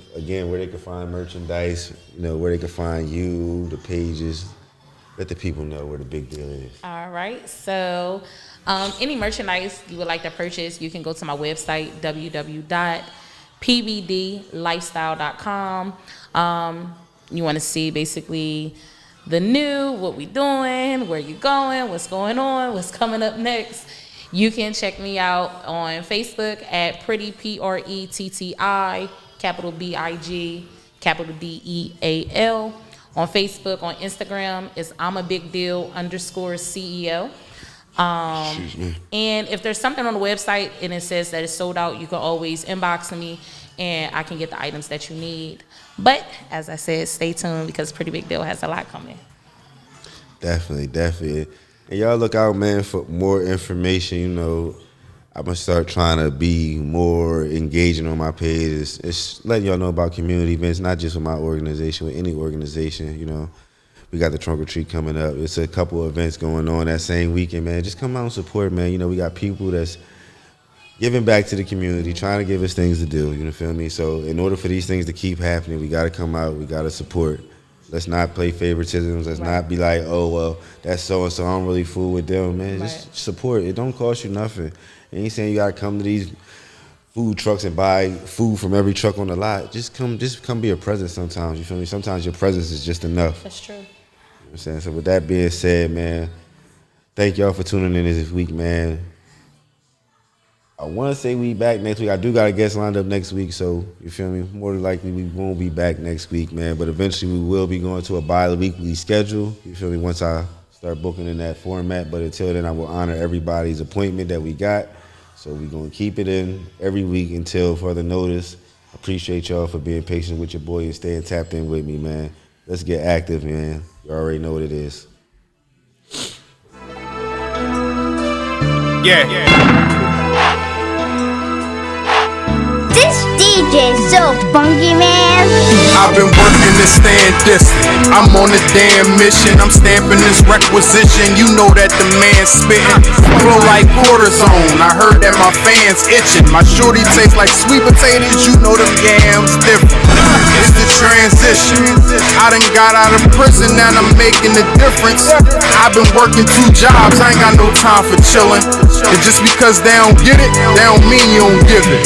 find merchandise, where they could find you, the pages. Let the people know where the big deal is. All right. So any merchandise you would like to purchase, you can go to my website, www.pbdlifestyle.com. You want to see basically the new, what we doing, where you going, what's going on, what's coming up next. You can check me out on Facebook at Pretty PRETTI, capital BIG, capital DEAL. On Facebook, on Instagram, it's I'm a big deal _CEO. And if there's something on the website and it says that it's sold out, you can always inbox me and I can get the items that you need. But as I said, stay tuned because Pretty Big Deal has a lot coming. Definitely. And y'all look out, man, for more information. I'm going to start trying to be more engaging on my page. It's letting y'all know about community events, not just with my organization, with any organization, We got the trunk or treat coming up. It's a couple of events going on that same weekend, man. Just come out and support, man. We got people that's giving back to the community, trying to give us things to do, you feel me? So in order for these things to keep happening, we got to come out, we got to support. Let's not play favoritisms. Let's not be like, oh, well, that's so-and-so, I'm really fool with them, man. Just support. It don't cost you nothing. It ain't saying you got to come to these food trucks and buy food from every truck on the lot. Just come be a presence sometimes, you feel me? Sometimes your presence is just enough. That's true. You know what I'm saying? So with that being said, man, Thank y'all for tuning in this week, man. I want to say we back next week. I do got a guest lined up next week, so you feel me? More than likely, we won't be back next week, man. But eventually, we will be going to a bi-weekly schedule. You feel me? Once I start booking in that format. But until then, I will honor everybody's appointment that we got. So we're going to keep it in every week until further notice. Appreciate y'all for being patient with your boy and staying tapped in with me, man. Let's get active, man. You already know what it is. Yeah. This DJ so funky, man. I've been working to stand distant. I'm on a damn mission. I'm stamping this requisition. You know that the man's spitting. Flow like cortisone. I heard that my fans itching. My shorty tastes like sweet potatoes. You know them yams different. It's the transition. I done got out of prison. Now I'm making a difference. I've been working 2 jobs. I ain't got no time for chilling. And just because they don't get it, they don't mean you don't give it.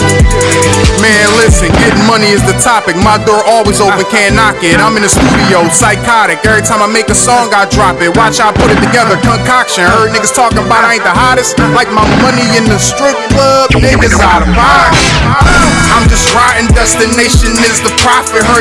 Man, listen, getting money is the topic. My door always open, can't knock it. I'm in the studio, psychotic. Every time I make a song, I drop it. Watch how I put it together, concoction. Heard niggas talking about I ain't the hottest. Like my money in the strip club, niggas out of pocket. I'm just riding, destination is the profit. Heard